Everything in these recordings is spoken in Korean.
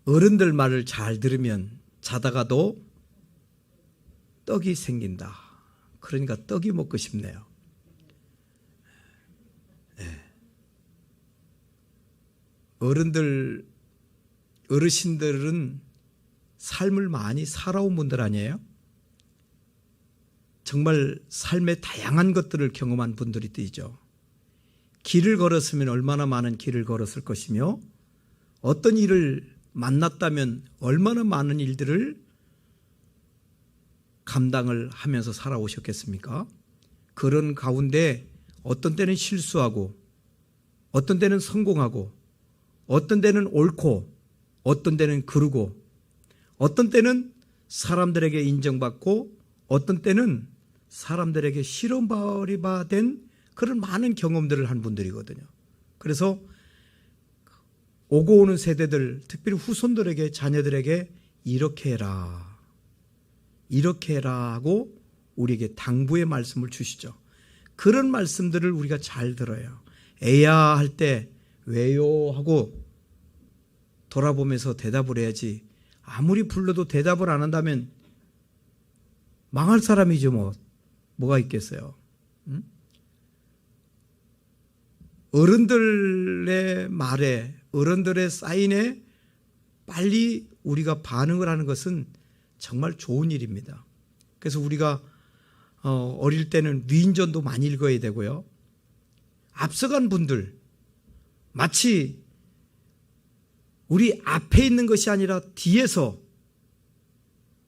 어른들 말을 잘 들으면 자다가도 떡이 생긴다. 그러니까 떡이 먹고 싶네요. 어르신들은 삶을 많이 살아온 분들 아니에요? 정말 삶의 다양한 것들을 경험한 분들이 있죠. 길을 걸었으면 얼마나 많은 길을 걸었을 것이며 어떤 일을 만났다면 얼마나 많은 일들을 감당을 하면서 살아오셨겠습니까? 그런 가운데 어떤 때는 실수하고 어떤 때는 성공하고 어떤 때는 옳고 어떤 때는 그르고 어떤 때는 사람들에게 인정받고 어떤 때는 사람들에게 실험발휘된 그런 많은 경험들을 한 분들이거든요. 그래서 오고 오는 세대들, 특별히 후손들에게, 자녀들에게 이렇게 해라, 이렇게 해라 하고 우리에게 당부의 말씀을 주시죠. 그런 말씀들을 우리가 잘 들어요. 애야 할 때 왜요 하고 돌아보면서 대답을 해야지, 아무리 불러도 대답을 안 한다면 망할 사람이죠. 뭐가 있겠어요. 응? 어른들의 말에, 어른들의 사인에 빨리 우리가 반응을 하는 것은 정말 좋은 일입니다. 그래서 우리가 어릴 때는 위인전도 많이 읽어야 되고요. 앞서간 분들, 마치 우리 앞에 있는 것이 아니라 뒤에서,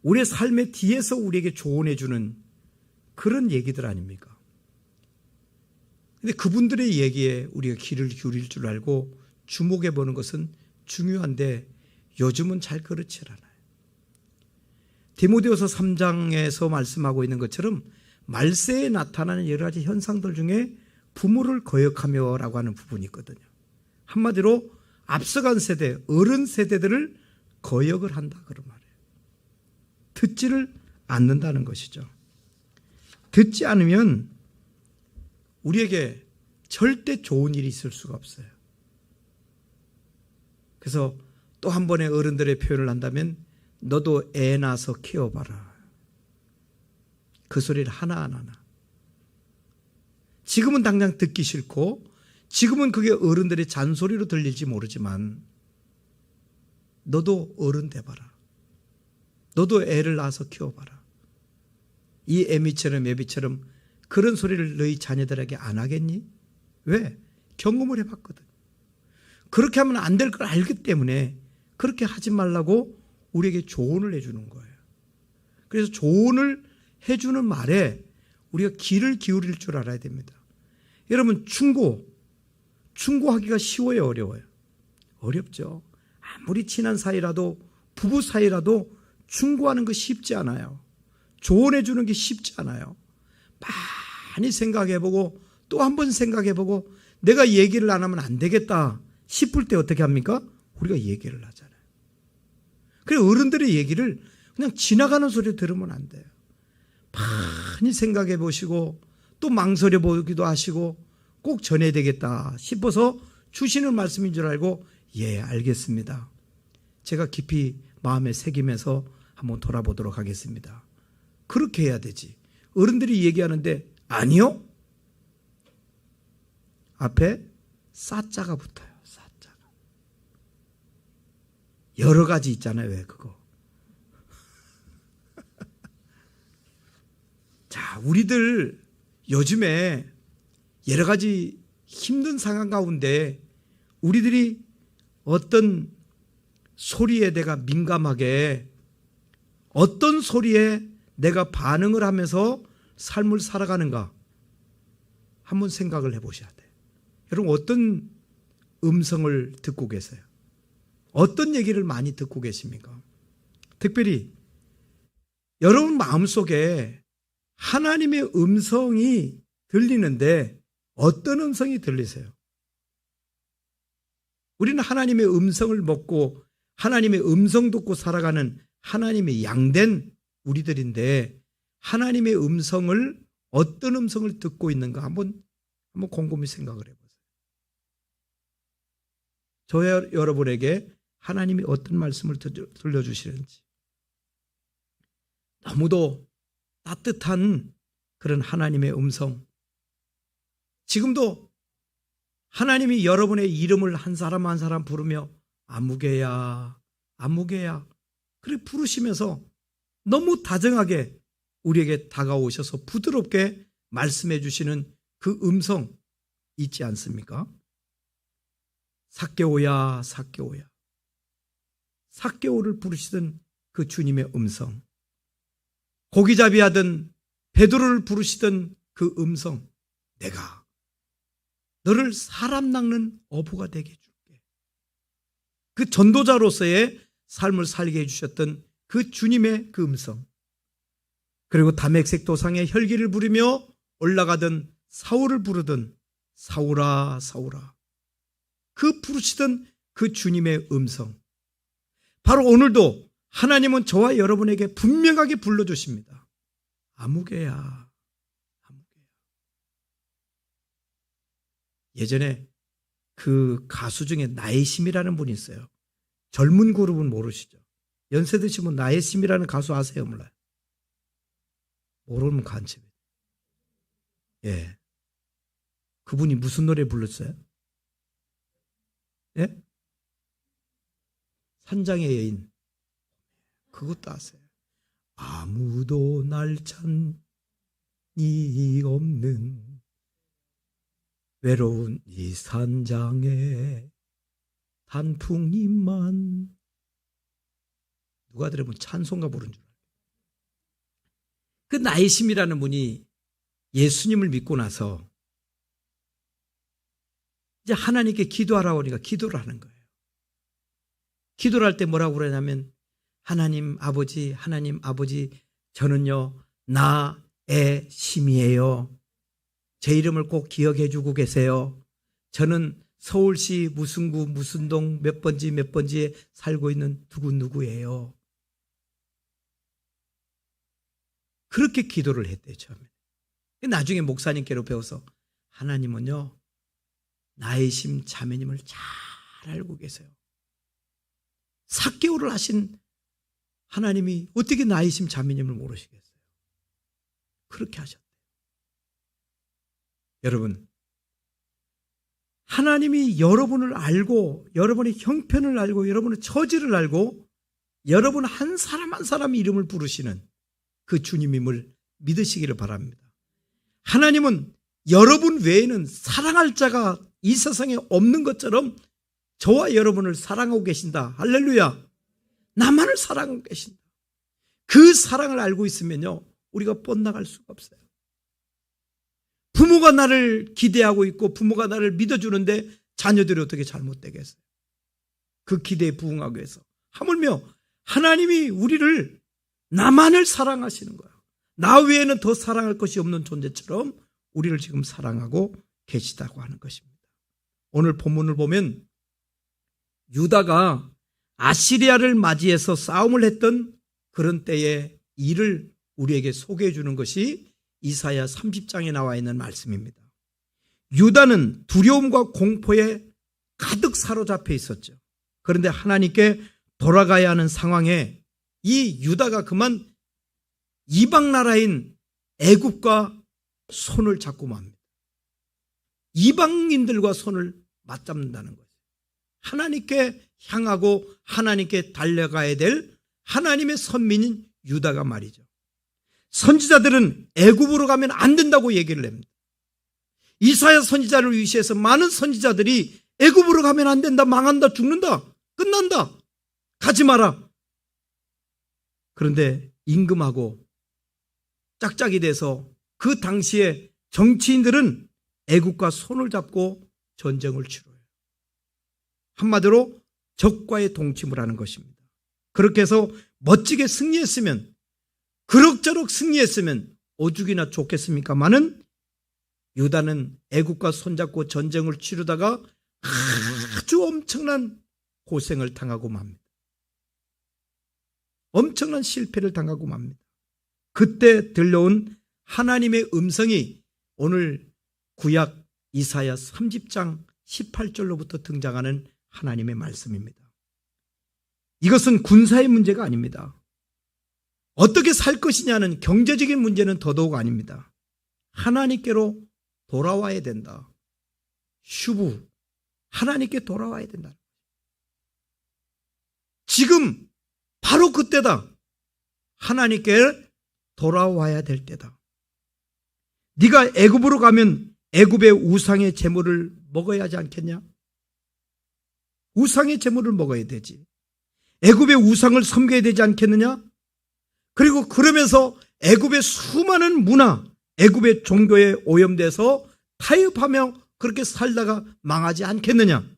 우리의 삶의 뒤에서 우리에게 조언해 주는 그런 얘기들 아닙니까? 근데 그분들의 얘기에 우리가 귀를 기울일 줄 알고 주목해 보는 것은 중요한데 요즘은 잘 그렇지 않아요. 디모데후서 3장에서 말씀하고 있는 것처럼 말세에 나타나는 여러 가지 현상들 중에 부모를 거역하며 라고 하는 부분이 있거든요. 한마디로 앞서간 세대, 어른 세대들을 거역을 한다 그런 말이에요. 듣지를 않는다는 것이죠. 듣지 않으면 우리에게 절대 좋은 일이 있을 수가 없어요. 그래서 또 한 번의 어른들의 표현을 한다면 너도 애 낳아서 키워봐라. 그 소리를 하나하나. 지금은 당장 듣기 싫고 지금은 그게 어른들의 잔소리로 들릴지 모르지만 너도 어른 돼봐라. 너도 애를 낳아서 키워봐라. 이 애비처럼 그런 소리를 너희 자녀들에게 안 하겠니? 왜? 경험을 해봤거든. 그렇게 하면 안 될 걸 알기 때문에 그렇게 하지 말라고 우리에게 조언을 해주는 거예요. 그래서 조언을 해주는 말에 우리가 귀를 기울일 줄 알아야 됩니다. 여러분, 충고하기가 쉬워요, 어려워요? 어렵죠. 아무리 친한 사이라도, 부부 사이라도 충고하는 거 쉽지 않아요. 조언해 주는 게 쉽지 않아요. 많이 생각해보고 또 한 번 생각해보고 내가 얘기를 안 하면 안 되겠다 싶을 때 어떻게 합니까? 우리가 얘기를 하잖아요. 그래서 어른들의 얘기를 그냥 지나가는 소리 들으면 안 돼요. 많이 생각해 보시고 또 망설여 보기도 하시고 꼭 전해야 되겠다 싶어서 주시는 말씀인 줄 알고 예, 알겠습니다. 제가 깊이 마음에 새기면서 한번 돌아보도록 하겠습니다. 그렇게 해야 되지. 어른들이 얘기하는데 아니요? 앞에 싸자가 붙어요. 싸자가. 여러 가지 있잖아요. 왜 그거. 자, 우리들 요즘에 여러 가지 힘든 상황 가운데 우리들이 어떤 소리에 내가 민감하게, 어떤 소리에 내가 반응을 하면서 삶을 살아가는가 한번 생각을 해보셔야 돼요. 여러분, 어떤 음성을 듣고 계세요? 어떤 얘기를 많이 듣고 계십니까? 특별히 여러분 마음속에 하나님의 음성이 들리는데 어떤 음성이 들리세요? 우리는 하나님의 음성을 먹고 하나님의 음성 듣고 살아가는 하나님의 양된 우리들인데 하나님의 음성을, 어떤 음성을 듣고 있는가 한번 곰곰이 생각을 해보세요. 저와 여러분에게 하나님이 어떤 말씀을 들려주시는지. 너무도 따뜻한 그런 하나님의 음성. 지금도 하나님이 여러분의 이름을 한 사람 한 사람 부르며 아무개야, 아무개야 그렇게 부르시면서 너무 다정하게 우리에게 다가오셔서 부드럽게 말씀해 주시는 그 음성 있지 않습니까? 삭개오야, 삭개오야. 삭개오를 부르시던 그 주님의 음성. 고기잡이 하던 베드로를 부르시던 그 음성. 내가 너를 사람 낚는 어부가 되게 해줄게. 그 전도자로서의 삶을 살게 해주셨던 그 주님의 그 음성. 그리고 다메섹 도상의 혈기를 부리며 올라가던 사울을 부르던 사울아, 사울아. 그 부르시던 그 주님의 음성. 바로 오늘도 하나님은 저와 여러분에게 분명하게 불러주십니다. 아무개야, 아무개야. 예전에 그 가수 중에 나혜심이라는 분이 있어요. 젊은 그룹은 모르시죠? 연세 드신 분 나혜심이라는 가수 아세요? 몰라요? 모르면 간첩이에요. 예. 그분이 무슨 노래 불렀어요? 예? 산장의 여인. 그것도 아세요? 아무도 날 찾니 없는 외로운 이 산장에 단풍잎만. 누가 들으면 찬송가 부른 줄 알아요. 그 나혜심이라는 분이 예수님을 믿고 나서 이제 하나님께 기도하라고 하니까 기도를 하는 거예요. 기도를 할 때 뭐라고 그러냐면 하나님 아버지, 저는요 나의 심이에요. 제 이름을 꼭 기억해 주고 계세요. 저는 서울시 무슨 구 무슨 동 몇 번지에 살고 있는 누구예요. 그렇게 기도를 했대요. 처음에. 나중에 목사님께로 배워서 하나님은요 나의 심 자매님을 잘 알고 계세요. 삭개오를 하신 하나님이 어떻게 나의 심 자매님을 모르시겠어요? 그렇게 하셨대요. 여러분, 하나님이 여러분을 알고 여러분의 형편을 알고 여러분의 처지를 알고 여러분 한 사람 한 사람 이름을 부르시는 그 주님임을 믿으시기를 바랍니다. 하나님은 여러분 외에는 사랑할 자가 이 세상에 없는 것처럼 저와 여러분을 사랑하고 계신다. 할렐루야. 나만을 사랑하고 계신다. 그 사랑을 알고 있으면요 우리가 뻗나갈 수가 없어요. 부모가 나를 기대하고 있고 부모가 나를 믿어주는데 자녀들이 어떻게 잘못되겠어요? 그 기대에 부응하기 위해서 하물며 하나님이 우리를 나만을 사랑하시는 거예요. 나 외에는 더 사랑할 것이 없는 존재처럼 우리를 지금 사랑하고 계시다고 하는 것입니다. 오늘 본문을 보면 유다가 아시리아를 맞이해서 싸움을 했던 그런 때의 일을 우리에게 소개해 주는 것이 이사야 30장에 나와 있는 말씀입니다. 유다는 두려움과 공포에 가득 사로잡혀 있었죠. 그런데 하나님께 돌아가야 하는 상황에 이 유다가 그만 이방 나라인 애굽과 손을 잡고 맙니다. 이방인들과 손을 맞잡는다는 거죠. 하나님께 향하고 하나님께 달려가야 될 하나님의 선민인 유다가 말이죠. 선지자들은 애굽으로 가면 안 된다고 얘기를 합니다. 이사야 선지자를 위시해서 많은 선지자들이 애굽으로 가면 안 된다, 망한다, 죽는다, 끝난다, 가지 마라. 그런데 임금하고 짝짝이 돼서 그 당시에 정치인들은 애굽과 손을 잡고 전쟁을 치러요. 한마디로 적과의 동침을 하는 것입니다. 그렇게 해서 멋지게 승리했으면, 그럭저럭 승리했으면 오죽이나 좋겠습니까마는 유다는 애굽과 손잡고 전쟁을 치르다가 아주 엄청난 고생을 당하고 맙니다. 엄청난 실패를 당하고 맙니다. 그때 들려온 하나님의 음성이 오늘 구약 이사야 30장 18절로부터 등장하는 하나님의 말씀입니다. 이것은 군사의 문제가 아닙니다. 어떻게 살 것이냐는 경제적인 문제는 더더욱 아닙니다. 하나님께로 돌아와야 된다. 슈브, 하나님께 돌아와야 된다. 지금 바로 그때다. 하나님께 돌아와야 될 때다. 네가 애굽으로 가면 애굽의 우상의 제물을 먹어야 하지 않겠냐? 우상의 제물을 먹어야 되지. 애굽의 우상을 섬겨야 되지 않겠느냐? 그리고 그러면서 애굽의 수많은 문화, 애굽의 종교에 오염돼서 타협하며 그렇게 살다가 망하지 않겠느냐?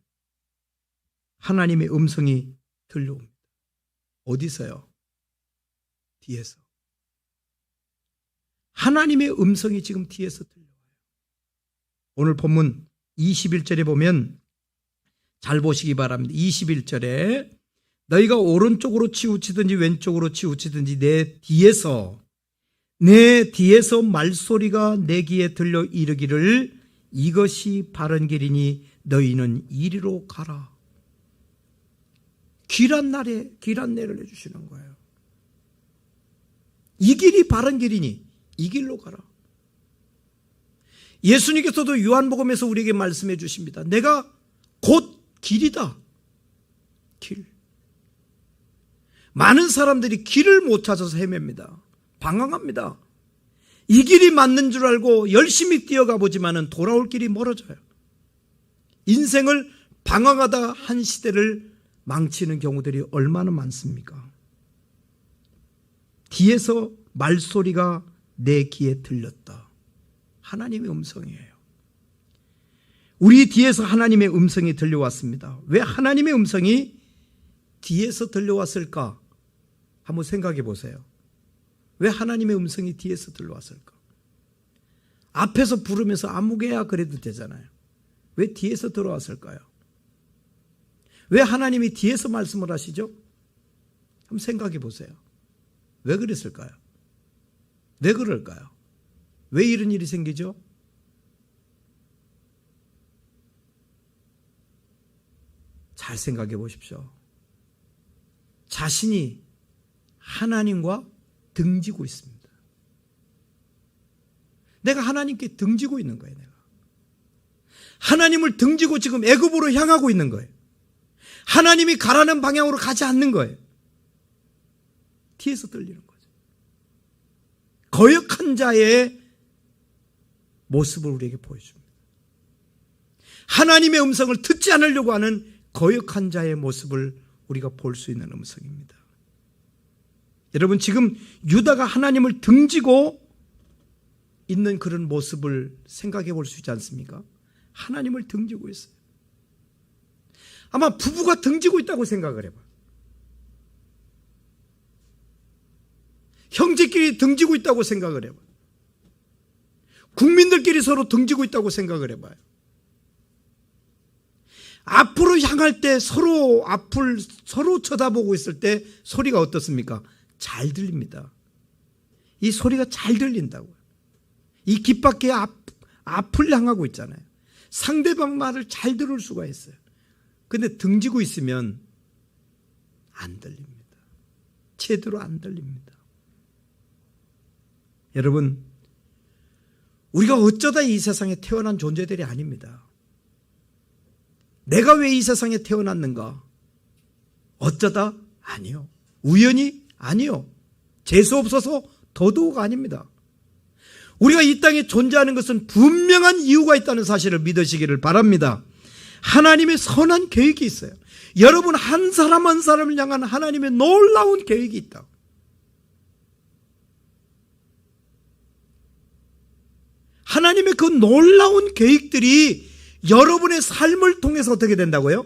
하나님의 음성이 들려옵니다. 어디서요? 뒤에서. 하나님의 음성이 지금 뒤에서 들려와요. 오늘 본문 21절에 보면 잘 보시기 바랍니다. 21절에 너희가 오른쪽으로 치우치든지 왼쪽으로 치우치든지 내 뒤에서 말소리가 내 귀에 들려 이르기를 이것이 바른 길이니 너희는 이리로 가라. 길 안내를 해주시는 거예요. 이 길이 바른 길이니 이 길로 가라. 예수님께서도 요한복음에서 우리에게 말씀해 주십니다. 내가 곧 길이다. 길. 많은 사람들이 길을 못 찾아서 헤맵니다. 방황합니다. 이 길이 맞는 줄 알고 열심히 뛰어가 보지만은 돌아올 길이 멀어져요. 인생을 방황하다 한 시대를 망치는 경우들이 얼마나 많습니까? 뒤에서 말소리가 내 귀에 들렸다. 하나님의 음성이에요. 우리 뒤에서 하나님의 음성이 들려왔습니다. 왜 하나님의 음성이 뒤에서 들려왔을까? 한번 생각해 보세요. 왜 하나님의 음성이 뒤에서 들려왔을까? 앞에서 부르면서 아무개야 그래도 되잖아요. 왜 뒤에서 들어왔을까요? 왜 하나님이 뒤에서 말씀을 하시죠? 한번 생각해 보세요. 왜 그랬을까요? 왜 그럴까요? 왜 이런 일이 생기죠? 잘 생각해 보십시오. 자신이 하나님과 등지고 있습니다. 내가 하나님께 등지고 있는 거예요. 내가 하나님을 등지고 지금 애굽으로 향하고 있는 거예요. 하나님이 가라는 방향으로 가지 않는 거예요. 뒤에서 들리는 거죠. 거역한 자의 모습을 우리에게 보여줍니다. 하나님의 음성을 듣지 않으려고 하는 거역한 자의 모습을 우리가 볼 수 있는 음성입니다. 여러분, 지금 유다가 하나님을 등지고 있는 그런 모습을 생각해 볼 수 있지 않습니까? 하나님을 등지고 있어요. 아마 부부가 등지고 있다고 생각을 해봐. 형제끼리 등지고 있다고 생각을 해봐. 국민들끼리 서로 등지고 있다고 생각을 해봐요. 앞으로 향할 때 서로 앞을 서로 쳐다보고 있을 때 소리가 어떻습니까? 잘 들립니다. 이 소리가 잘 들린다고요. 이 깃밖에 앞을 향하고 있잖아요. 상대방 말을 잘 들을 수가 있어요. 근데 등지고 있으면 안 들립니다. 제대로 안 들립니다. 여러분, 우리가 어쩌다 이 세상에 태어난 존재들이 아닙니다. 내가 왜 이 세상에 태어났는가? 어쩌다? 아니요. 우연히? 아니요. 재수 없어서? 더더욱 아닙니다. 우리가 이 땅에 존재하는 것은 분명한 이유가 있다는 사실을 믿으시기를 바랍니다. 하나님의 선한 계획이 있어요. 여러분 한 사람 한 사람을 향한 하나님의 놀라운 계획이 있다. 하나님의 그 놀라운 계획들이 여러분의 삶을 통해서 어떻게 된다고요?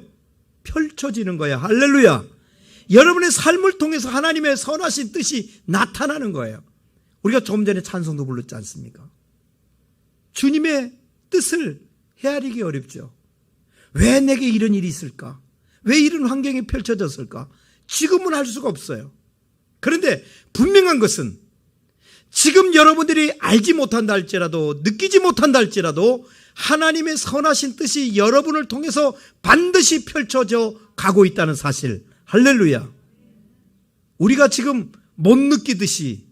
펼쳐지는 거예요. 할렐루야. 여러분의 삶을 통해서 하나님의 선하신 뜻이 나타나는 거예요. 우리가 조금 전에 찬송도 불렀지 않습니까? 주님의 뜻을 헤아리기 어렵죠. 왜 내게 이런 일이 있을까? 왜 이런 환경이 펼쳐졌을까? 지금은 알 수가 없어요. 그런데 분명한 것은 지금 여러분들이 알지 못한다 할지라도 느끼지 못한다 할지라도 하나님의 선하신 뜻이 여러분을 통해서 반드시 펼쳐져 가고 있다는 사실. 할렐루야. 우리가 지금 못 느끼듯이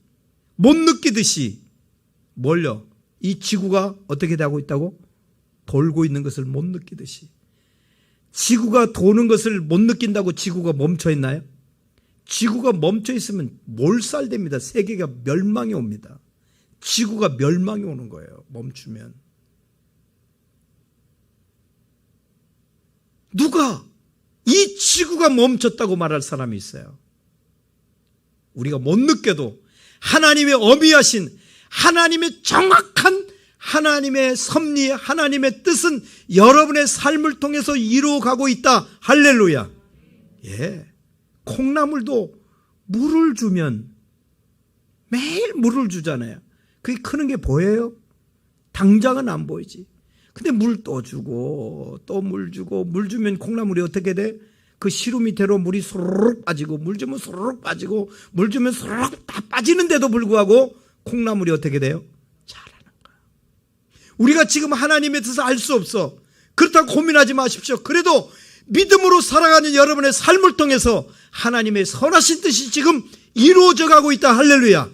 뭘요? 이 지구가 어떻게 되고 있다고? 돌고 있는 것을 못 느끼듯이. 지구가 도는 것을 못 느낀다고 지구가 멈춰 있나요? 지구가 멈춰 있으면 몰살됩니다. 세계가 멸망이 옵니다. 지구가 멸망이 오는 거예요. 멈추면. 누가 이 지구가 멈췄다고 말할 사람이 있어요? 우리가 못 느껴도 하나님의 어미하신 하나님의 정확한 하나님의 섭리, 하나님의 뜻은 여러분의 삶을 통해서 이루어가고 있다. 할렐루야. 예. 콩나물도 물을 주면 매일 물을 주잖아요. 그게 크는 게 보여요? 당장은 안 보이지. 근데 물 또 주고 또 물 주고 물 주면 콩나물이 어떻게 돼? 그 시루 밑으로 물이 소르륵 빠지고 물 주면 소르륵 빠지고 물 주면 소르륵 다 빠지는데도 불구하고 콩나물이 어떻게 돼요? 자라는 거야. 우리가 지금 하나님의 뜻을 알 수 없어. 그렇다고 고민하지 마십시오. 그래도 믿음으로 살아가는 여러분의 삶을 통해서 하나님의 선하신 뜻이 지금 이루어져 가고 있다. 할렐루야.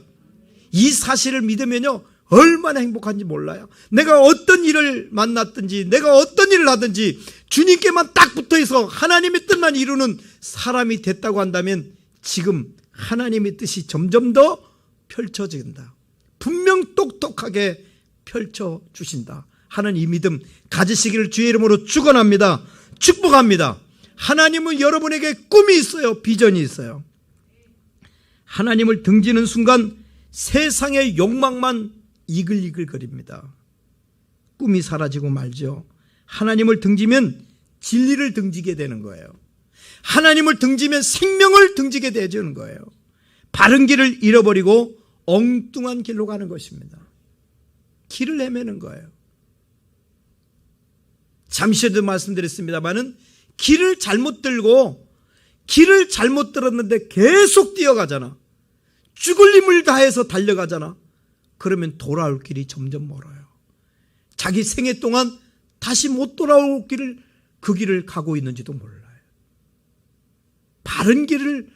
이 사실을 믿으면요 얼마나 행복한지 몰라요. 내가 어떤 일을 만났든지 내가 어떤 일을 하든지 주님께만 딱 붙어있어 하나님의 뜻만 이루는 사람이 됐다고 한다면 지금 하나님의 뜻이 점점 더 펼쳐진다. 분명 똑똑하게 펼쳐주신다 하는 이 믿음 가지시기를 주의 이름으로 축원합니다. 축복합니다. 하나님은 여러분에게 꿈이 있어요. 비전이 있어요. 하나님을 등지는 순간 세상의 욕망만 이글이글거립니다. 꿈이 사라지고 말죠. 하나님을 등지면 진리를 등지게 되는 거예요. 하나님을 등지면 생명을 등지게 되는 거예요. 바른 길을 잃어버리고 엉뚱한 길로 가는 것입니다. 길을 헤매는 거예요. 잠시 전에도 말씀드렸습니다마는 길을 잘못 들고 길을 잘못 들었는데 계속 뛰어가잖아. 죽을 힘을 다해서 달려가잖아. 그러면 돌아올 길이 점점 멀어요. 자기 생애 동안 다시 못 돌아올 길을 그 길을 가고 있는지도 몰라요. 바른 길을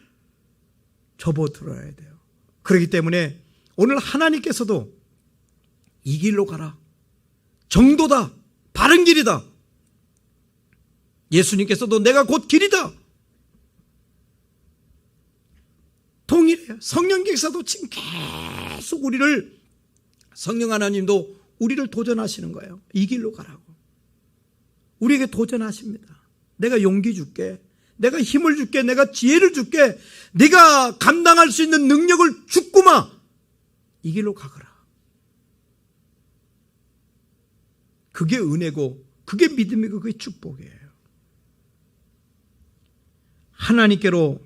접어들어야 돼요. 그렇기 때문에 오늘 하나님께서도 이 길로 가라. 정도다. 바른 길이다. 예수님께서도 내가 곧 길이다. 동일해요. 성령께서도 지금 계속 우리를 성령 하나님도 우리를 도전하시는 거예요. 이 길로 가라고. 우리에게 도전하십니다. 내가 용기 줄게. 내가 힘을 줄게. 내가 지혜를 줄게. 내가 감당할 수 있는 능력을 주구마. 이 길로 가거라. 그게 은혜고 그게 믿음이고 그게 축복이에요. 하나님께로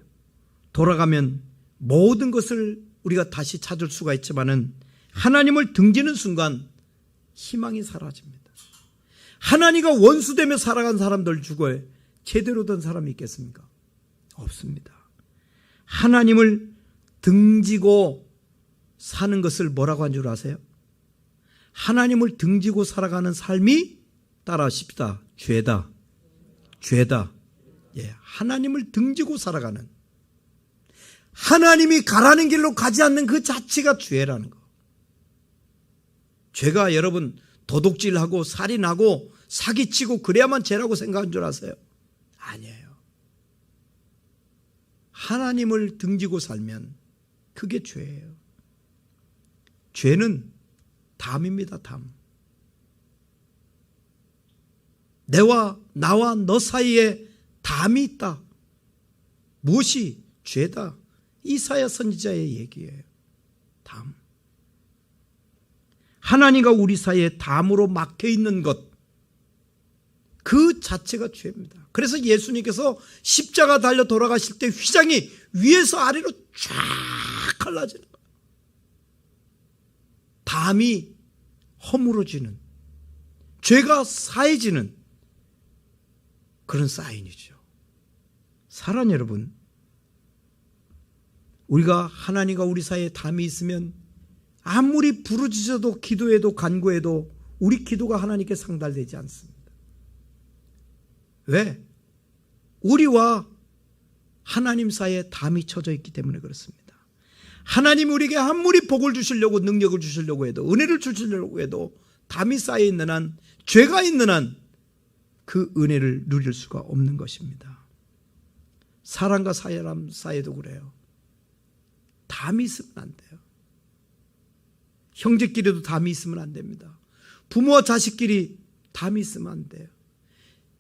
돌아가면 모든 것을 우리가 다시 찾을 수가 있지만은 하나님을 등지는 순간 희망이 사라집니다. 하나님과 원수되며 살아간 사람들 죽어요. 제대로 된 사람이 있겠습니까? 없습니다. 하나님을 등지고 사는 것을 뭐라고 한 줄 아세요? 하나님을 등지고 살아가는 삶이 따라하십시다. 죄다. 죄다. 예, 하나님을 등지고 살아가는 하나님이 가라는 길로 가지 않는 그 자체가 죄라는 거. 죄가 여러분 도둑질하고 살인하고 사기치고 그래야만 죄라고 생각한 줄 아세요? 아니에요. 하나님을 등지고 살면 그게 죄예요. 죄는 담입니다. 담. 나와 너 사이에 담이 있다. 무엇이? 죄다. 이사야 선지자의 얘기예요. 담. 하나님과 우리 사이에 담으로 막혀있는 것, 그 자체가 죄입니다. 그래서 예수님께서 십자가 달려 돌아가실 때 휘장이 위에서 아래로 쫙 갈라지는 거예요. 담이 허물어지는, 죄가 사해지는 그런 사인이죠. 사랑하는 여러분, 우리가 하나님과 우리 사이에 담이 있으면 아무리 부르짖어도 기도해도 간구해도 우리 기도가 하나님께 상달되지 않습니다. 왜? 우리와 하나님 사이에 담이 쳐져 있기 때문에 그렇습니다. 하나님 우리에게 아무리 복을 주시려고 능력을 주시려고 해도 은혜를 주시려고 해도 담이 쌓여 있는 한, 죄가 있는 한 그 은혜를 누릴 수가 없는 것입니다. 사람과 사람 사이에도 그래요. 담이 있으면 안 돼요. 형제끼리도 담이 있으면 안 됩니다. 부모와 자식끼리 담이 있으면 안 돼요.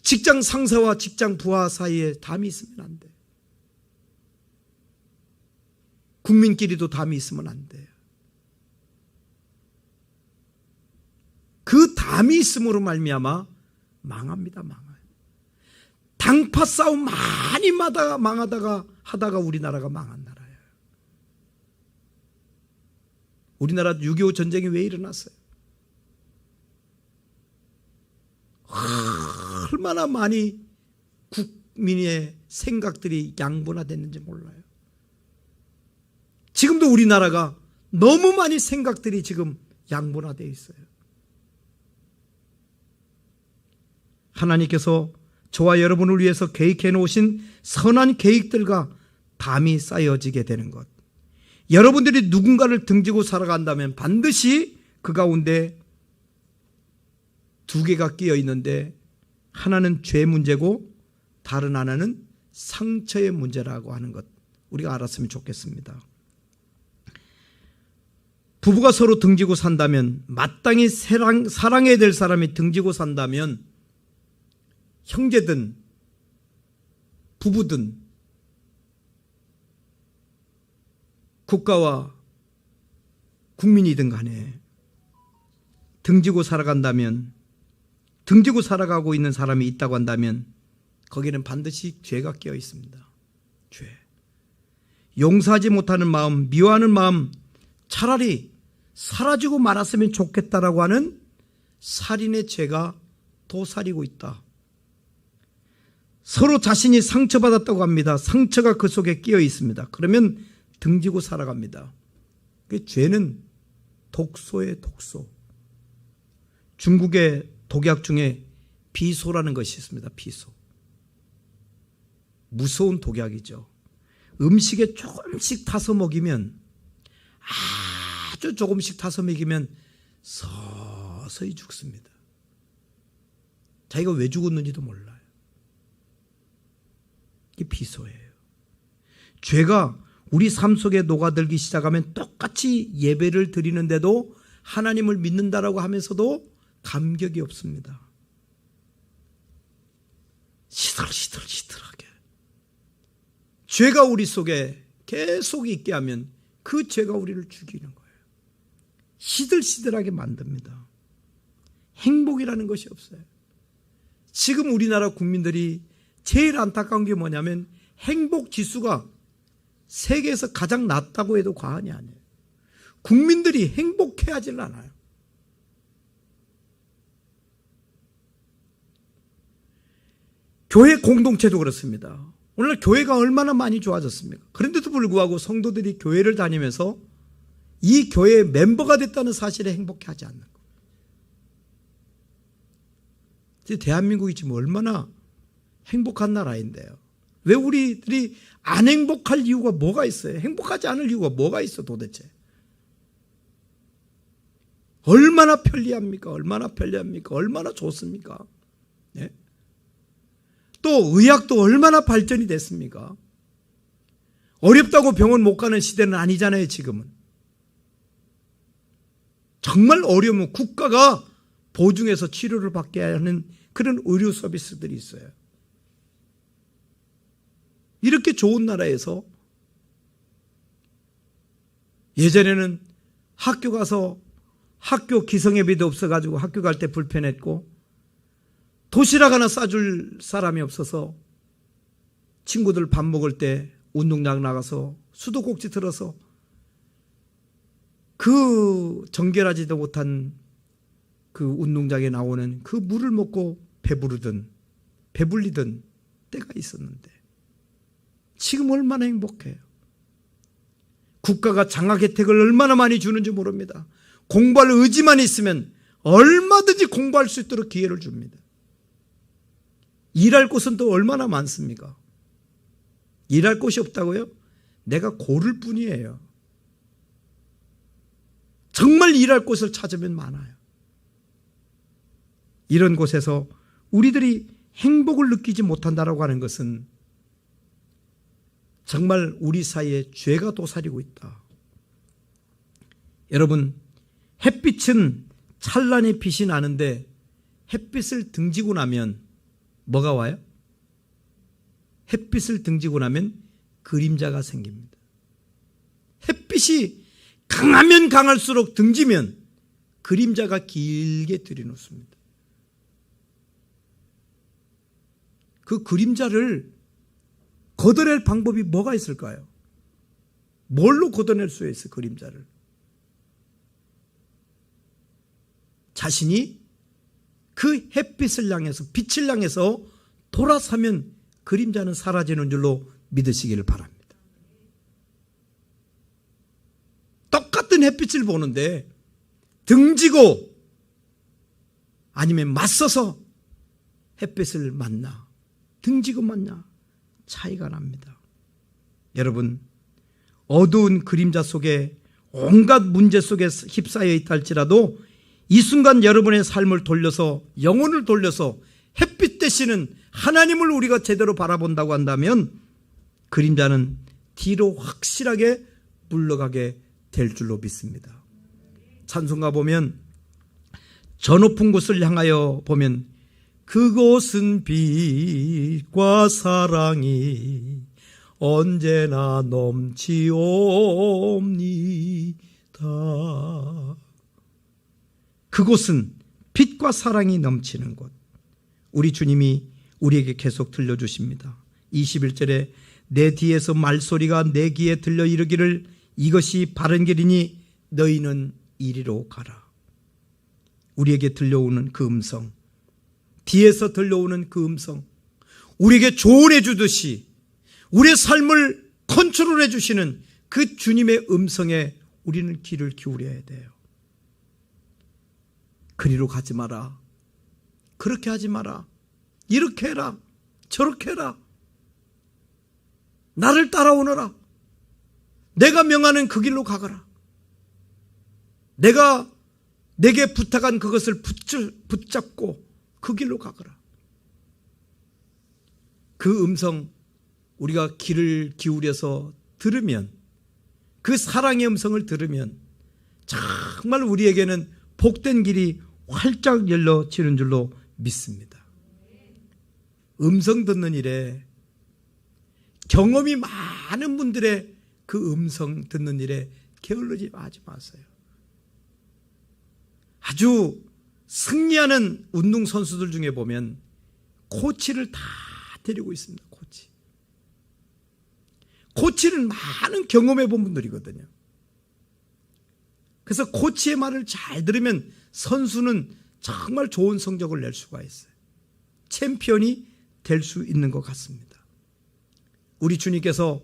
직장 상사와 직장 부하 사이에 담이 있으면 안 돼요. 국민끼리도 담이 있으면 안 돼요. 그 담이 있음으로 말미암아 망합니다. 망해요. 당파 싸움 많이 하다가 우리나라가 망한 나라예요. 우리나라 6.25 전쟁이 왜 일어났어요? 얼마나 많이 국민의 생각들이 양분화됐는지 몰라요. 지금도 우리나라가 너무 많이 생각들이 지금 양분화되어 있어요. 하나님께서 저와 여러분을 위해서 계획해 놓으신 선한 계획들과 담이 쌓여지게 되는 것. 여러분들이 누군가를 등지고 살아간다면 반드시 그 가운데 두 개가 끼어 있는데 하나는 죄 문제고 다른 하나는 상처의 문제라고 하는 것, 우리가 알았으면 좋겠습니다. 부부가 서로 등지고 산다면, 마땅히 사랑해야 될 사람이 등지고 산다면, 형제든 부부든 국가와 국민이든 간에 등지고 살아간다면, 등지고 살아가고 있는 사람이 있다고 한다면 거기는 반드시 죄가 끼어 있습니다. 죄. 용서하지 못하는 마음, 미워하는 마음, 차라리 사라지고 말았으면 좋겠다라고 하는 살인의 죄가 도사리고 있다. 서로 자신이 상처받았다고 합니다. 상처가 그 속에 끼어 있습니다. 그러면 등지고 살아갑니다. 그 죄는 독소의 독소. 중국의 독약 중에 비소라는 것이 있습니다. 비소. 무서운 독약이죠. 음식에 조금씩 타서 먹이면, 아주 조금씩 타서 먹이면 서서히 죽습니다. 자기가 왜 죽었는지도 몰라요. 이게 비소예요. 죄가 우리 삶 속에 녹아들기 시작하면 똑같이 예배를 드리는데도 하나님을 믿는다라고 하면서도 감격이 없습니다. 시들시들하게. 죄가 우리 속에 계속 있게 하면 그 죄가 우리를 죽이는 거예요. 시들시들하게 만듭니다. 행복이라는 것이 없어요. 지금 우리나라 국민들이 제일 안타까운 게 뭐냐면 행복 지수가 세계에서 가장 낮다고 해도 과언이 아니에요. 국민들이 행복해하질 않아요. 교회 공동체도 그렇습니다. 오늘 교회가 얼마나 많이 좋아졌습니까? 그런데도 불구하고 성도들이 교회를 다니면서 이 교회의 멤버가 됐다는 사실에 행복해하지 않는 거예요. 대한민국이 지금 얼마나 행복한 나라인데요. 왜 우리들이 안 행복할 이유가 뭐가 있어요? 행복하지 않을 이유가 뭐가 있어 도대체? 얼마나 편리합니까? 얼마나 편리합니까? 얼마나 좋습니까? 네? 또 의학도 얼마나 발전이 됐습니까? 어렵다고 병원 못 가는 시대는 아니잖아요. 지금은 정말 어려우면 국가가 보증해서 치료를 받게 하는 그런 의료 서비스들이 있어요. 이렇게 좋은 나라에서 예전에는 학교 가서 학교 기성예비도 없어가지고 학교 갈 때 불편했고, 도시락 하나 싸줄 사람이 없어서 친구들 밥 먹을 때 운동장 나가서 수도꼭지 들어서 그 정결하지도 못한 그 운동장에 나오는 그 물을 먹고 배불리던 때가 있었는데 지금 얼마나 행복해요. 국가가 장학 혜택을 얼마나 많이 주는지 모릅니다. 공부할 의지만 있으면 얼마든지 공부할 수 있도록 기회를 줍니다. 일할 곳은 또 얼마나 많습니까? 일할 곳이 없다고요? 내가 고를 뿐이에요. 정말 일할 곳을 찾으면 많아요. 이런 곳에서 우리들이 행복을 느끼지 못한다라고 하는 것은 정말 우리 사이에 죄가 도사리고 있다. 여러분, 햇빛은 찬란히 빛이 나는데 햇빛을 등지고 나면 뭐가 와요? 햇빛을 등지고 나면 그림자가 생깁니다. 햇빛이 강하면 강할수록 등지면 그림자가 길게 들이놓습니다. 그 그림자를 걷어낼 방법이 뭐가 있을까요? 뭘로 걷어낼 수 있어요, 그림자를? 자신이 그 햇빛을 향해서, 빛을 향해서 돌아서면 그림자는 사라지는 줄로 믿으시기를 바랍니다. 똑같은 햇빛을 보는데 등지고 아니면 맞서서 햇빛을 만나, 등지고 만나 차이가 납니다. 여러분, 어두운 그림자 속에 온갖 문제 속에 휩싸여 있다 할지라도 이 순간 여러분의 삶을 돌려서, 영혼을 돌려서 햇빛 되시는 하나님을 우리가 제대로 바라본다고 한다면 그림자는 뒤로 확실하게 물러가게 될 줄로 믿습니다. 찬송가 보면 저 높은 곳을 향하여 보면 그곳은 빛과 사랑이 언제나 넘치옵니다. 그곳은 빛과 사랑이 넘치는 곳. 우리 주님이 우리에게 계속 들려주십니다. 21절에 내 뒤에서 말소리가 내 귀에 들려 이르기를 이것이 바른 길이니 너희는 이리로 가라. 우리에게 들려오는 그 음성, 뒤에서 들려오는 그 음성, 우리에게 조언해 주듯이 우리의 삶을 컨트롤해 주시는 그 주님의 음성에 우리는 귀를 기울여야 돼요. 그리로 가지 마라, 그렇게 하지 마라, 이렇게 해라, 저렇게 해라, 나를 따라오너라, 내가 명하는 그 길로 가거라, 내가 내게 부탁한 그것을 붙잡고 그 길로 가거라. 그 음성 우리가 귀를 기울여서 들으면, 그 사랑의 음성을 들으면 정말 우리에게는 복된 길이 활짝 열려지는 줄로 믿습니다. 음성 듣는 일에, 경험이 많은 분들의 그 음성 듣는 일에 게을르지 마세요. 아주 승리하는 운동선수들 중에 보면 코치를 다 데리고 있습니다. 코치는 많은 경험해 본 분들이거든요. 그래서 코치의 말을 잘 들으면 선수는 정말 좋은 성적을 낼 수가 있어요. 챔피언이 될 수 있는 것 같습니다. 우리 주님께서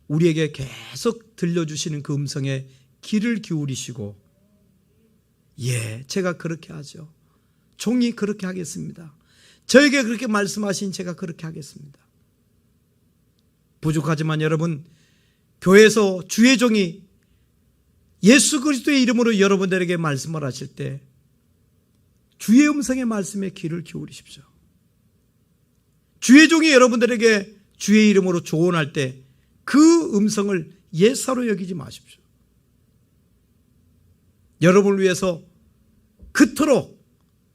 우리에게 계속 들려주시는 그 음성에 귀를 기울이시고, 예, 제가 그렇게 하죠. 종이 그렇게 하겠습니다. 저에게 그렇게 말씀하신 제가 그렇게 하겠습니다. 부족하지만 여러분, 교회에서 주의 종이 예수 그리스도의 이름으로 여러분들에게 말씀을 하실 때 주의 음성의 말씀에 귀를 기울이십시오. 주의 종이 여러분들에게 주의 이름으로 조언할 때 그 음성을 예사로 여기지 마십시오. 여러분을 위해서 그토록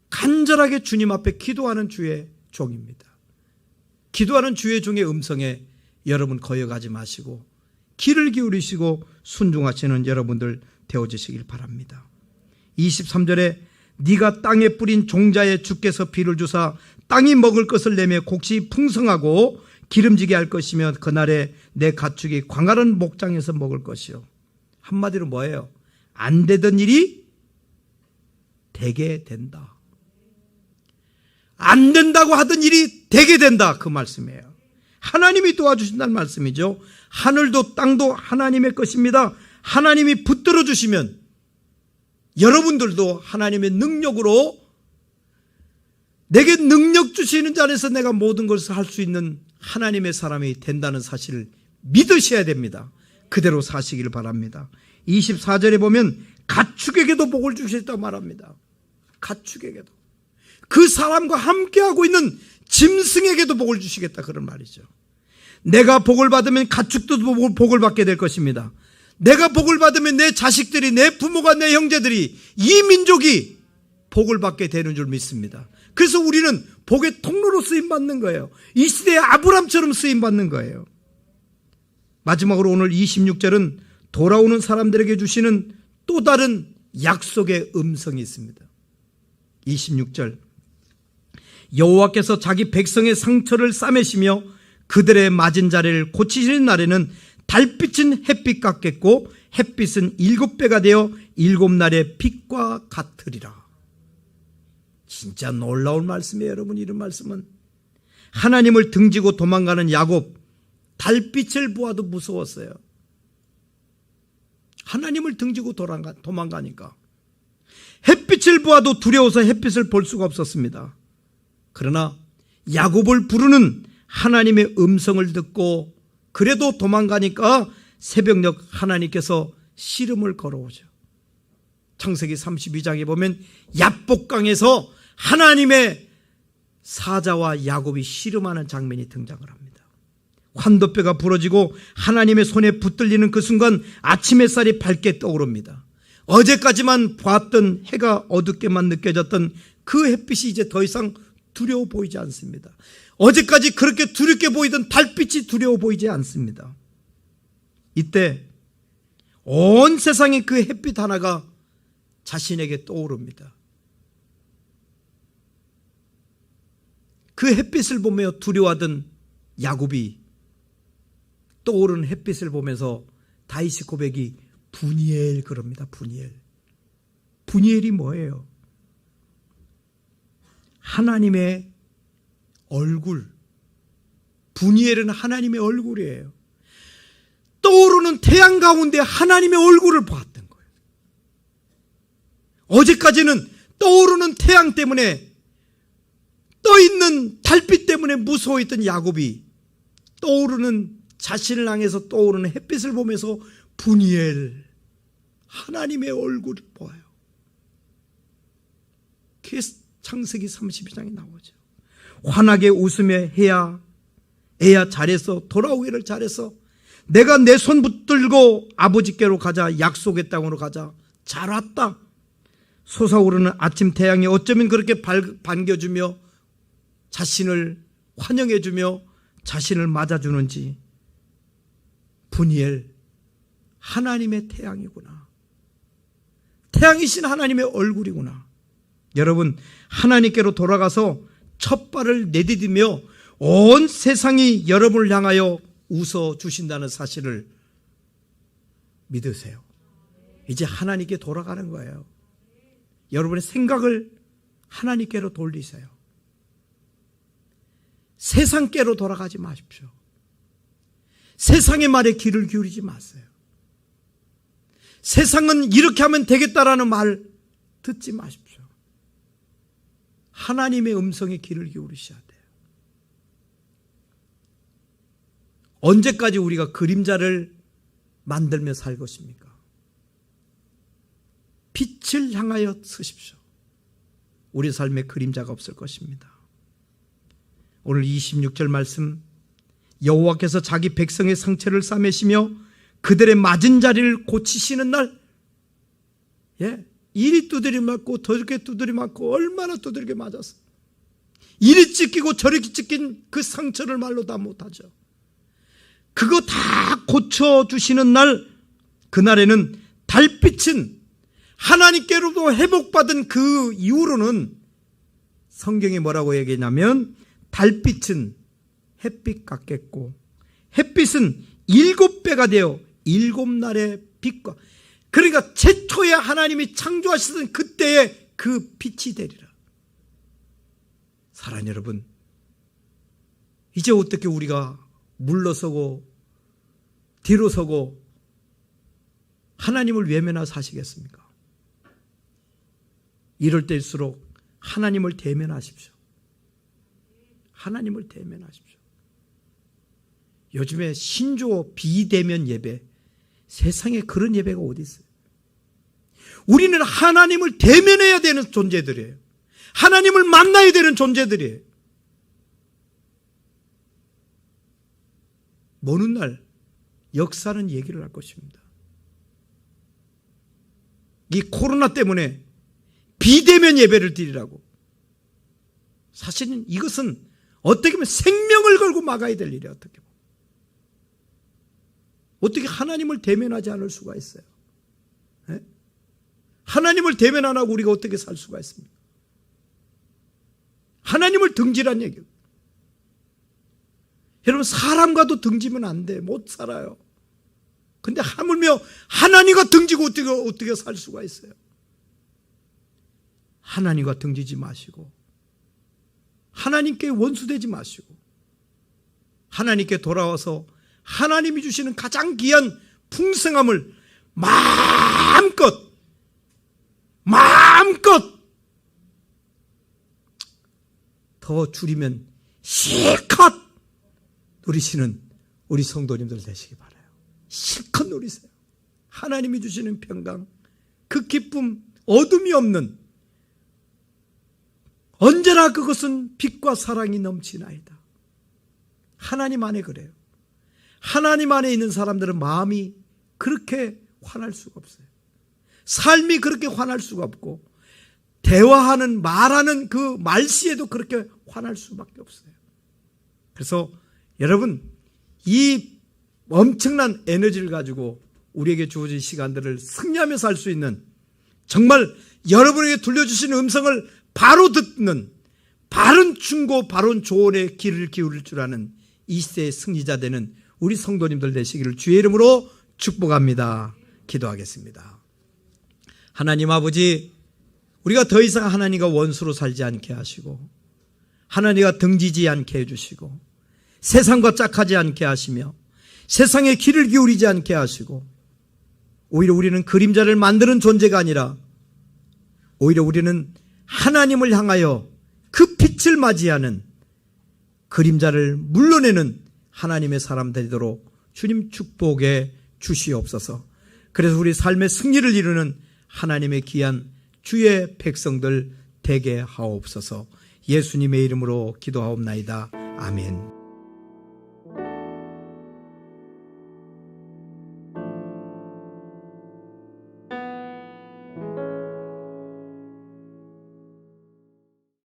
간절하게 주님 앞에 기도하는 주의 종입니다. 기도하는 주의 종의 음성에 여러분 거역하지 마시고 귀를 기울이시고 순종하시는 여러분들 되어주시길 바랍니다. 23절에 네가 땅에 뿌린 종자에 주께서 비를 주사 땅이 먹을 것을 내며 곡식이 풍성하고 기름지게 할 것이며 그날에 내 가축이 광활한 목장에서 먹을 것이요. 한마디로 뭐예요? 안 되던 일이 되게 된다. 안 된다고 하던 일이 되게 된다, 그 말씀이에요. 하나님이 도와주신다는 말씀이죠. 하늘도 땅도 하나님의 것입니다. 하나님이 붙들어 주시면 여러분들도 하나님의 능력으로, 내게 능력 주시는 자 안에서 내가 모든 것을 할 수 있는 하나님의 사람이 된다는 사실을 믿으셔야 됩니다. 그대로 사시길 바랍니다. 24절에 보면 가축에게도 복을 주시겠다고 말합니다. 가축에게도. 그 사람과 함께하고 있는 짐승에게도 복을 주시겠다, 그런 말이죠. 내가 복을 받으면 가축도 복을 받게 될 것입니다. 내가 복을 받으면 내 자식들이, 내 부모가, 내 형제들이, 이 민족이 복을 받게 되는 줄 믿습니다. 그래서 우리는 복의 통로로 쓰임받는 거예요. 이 시대의 아브람처럼 쓰임받는 거예요. 마지막으로 오늘 26절은 돌아오는 사람들에게 주시는 또 다른 약속의 음성이 있습니다. 26절, 여호와께서 자기 백성의 상처를 싸매시며 그들의 맞은 자리를 고치시는 날에는 달빛은 햇빛 같겠고 햇빛은 7배가 되어 7날의 빛과 같으리라. 진짜 놀라운 말씀이에요, 여러분. 이런 말씀은 하나님을 등지고 도망가는 야곱, 달빛을 보아도 무서웠어요. 하나님을 등지고 도망가니까. 햇빛을 보아도 두려워서 햇빛을 볼 수가 없었습니다. 그러나 야곱을 부르는 하나님의 음성을 듣고 그래도 도망가니까 새벽녘 하나님께서 씨름을 걸어오죠. 창세기 32장에 보면 야복강에서 하나님의 사자와 야곱이 씨름하는 장면이 등장을 합니다. 환도뼈가 부러지고 하나님의 손에 붙들리는 그 순간 아침 햇살이 밝게 떠오릅니다. 어제까지만 봤던 해가 어둡게만 느껴졌던 그 햇빛이 이제 더 이상 두려워 보이지 않습니다. 어제까지 그렇게 두렵게 보이던 달빛이 두려워 보이지 않습니다. 이때 온 세상의 그 햇빛 하나가 자신에게 떠오릅니다. 그 햇빛을 보며 두려워하던 야곱이 떠오르는 햇빛을 보면서 다윗의 고백이 분이엘 그럽니다. 분이엘. 분이엘이 뭐예요? 하나님의 얼굴. 분이엘은 하나님의 얼굴이에요. 떠오르는 태양 가운데 하나님의 얼굴을 봤던 거예요. 어제까지는 떠오르는 태양 때문에, 떠있는 달빛 때문에 무서워했던 야곱이 떠오르는, 자신을 향해서 떠오르는 햇빛을 보면서 분이엘, 하나님의 얼굴을 보아요. 그게 창세기 32장에 나오죠. 환하게 웃으며 해야, 애야 잘했어, 돌아오기를 잘했어, 내가 내 손 붙들고 아버지께로 가자, 약속의 땅으로 가자, 잘 왔다. 솟아오르는 아침 태양이 어쩌면 그렇게 반겨주며 자신을 환영해주며 자신을 맞아주는지, 분이엘, 하나님의 태양이구나, 태양이신 하나님의 얼굴이구나. 여러분, 하나님께로 돌아가서 첫 발을 내디디며 온 세상이 여러분을 향하여 웃어주신다는 사실을 믿으세요. 이제 하나님께 돌아가는 거예요. 여러분의 생각을 하나님께로 돌리세요. 세상께로 돌아가지 마십시오. 세상의 말에 귀를 기울이지 마세요. 세상은 이렇게 하면 되겠다라는 말 듣지 마십시오. 하나님의 음성에 귀를 기울이셔야 돼요. 언제까지 우리가 그림자를 만들며 살 것입니까? 빛을 향하여 서십시오. 우리 삶에 그림자가 없을 것입니다. 오늘 26절 말씀, 여호와께서 자기 백성의 상처를 싸매시며 그들의 맞은 자리를 고치시는 날, 이리 두드려 맞고 저렇게 두드려 맞고 얼마나 두드리게 맞았어. 이리 찢기고 저렇게 찢긴 그 상처를 말로 다 못하죠. 그거 다 고쳐주시는 날, 그날에는 달빛은 하나님께로도 회복받은 그 이후로는 성경이 뭐라고 얘기하냐면 달빛은 햇빛 같겠고 햇빛은 7배가 되어 7날의 빛과, 그러니까 최초에 하나님이 창조하시던 그때의 그 빛이 되리라. 사랑하는 여러분, 이제 어떻게 우리가 물러서고 뒤로 서고 하나님을 외면하고 사시겠습니까? 이럴 때일수록 하나님을 대면하십시오. 하나님을 대면하십시오. 요즘에 신조 비대면 예배, 세상에 그런 예배가 어디 있어요? 우리는 하나님을 대면해야 되는 존재들이에요. 하나님을 만나야 되는 존재들이에요. 먼 날 역사는 얘기를 할 것입니다. 이 코로나 때문에 비대면 예배를 드리라고. 사실은 이것은 어떻게 보면 생명을 걸고 막아야 될 일이에요. 어떻게 하나님을 대면하지 않을 수가 있어요? 네? 하나님을 대면 안 하고 우리가 어떻게 살 수가 있습니까? 하나님을 등지란 얘기예요. 여러분, 사람과도 등지면 안 돼. 못 살아요. 근데 하물며 하나님과 등지고 어떻게 살 수가 있어요? 하나님과 등지지 마시고, 하나님께 원수되지 마시고, 하나님께 돌아와서 하나님이 주시는 가장 귀한 풍성함을 마음껏 더 줄이면 실컷 누리시는 우리 성도님들 되시기 바라요. 실컷 누리세요. 하나님이 주시는 평강, 그 기쁨, 어둠이 없는, 언제나 그것은 빛과 사랑이 넘치나이다. 하나님 안에 그래요. 하나님 안에 있는 사람들은 마음이 그렇게 환할 수가 없어요. 삶이 그렇게 환할 수가 없고, 대화하는, 말하는 그 말씨에도 그렇게 환할 수밖에 없어요. 그래서 여러분, 이 엄청난 에너지를 가지고 우리에게 주어진 시간들을 승리하며 살 수 있는, 정말 여러분에게 들려주신 음성을 바로 듣는, 바른 충고, 바른 조언에 귀를 기울일 줄 아는 이 시대의 승리자 되는 우리 성도님들 되시기를 주의 이름으로 축복합니다. 기도하겠습니다. 하나님 아버지, 우리가 더 이상 하나님과 원수로 살지 않게 하시고, 하나님과 등지지 않게 해주시고, 세상과 짝하지 않게 하시며, 세상에 귀를 기울이지 않게 하시고, 오히려 우리는 그림자를 만드는 존재가 아니라 오히려 우리는 하나님을 향하여 그 빛을 맞이하는, 그림자를 물러내는 하나님의 사람 되도록 주님 축복해 주시옵소서. 그래서 우리 삶의 승리를 이루는 하나님의 귀한 주의 백성들 되게 하옵소서. 예수님의 이름으로 기도하옵나이다. 아멘.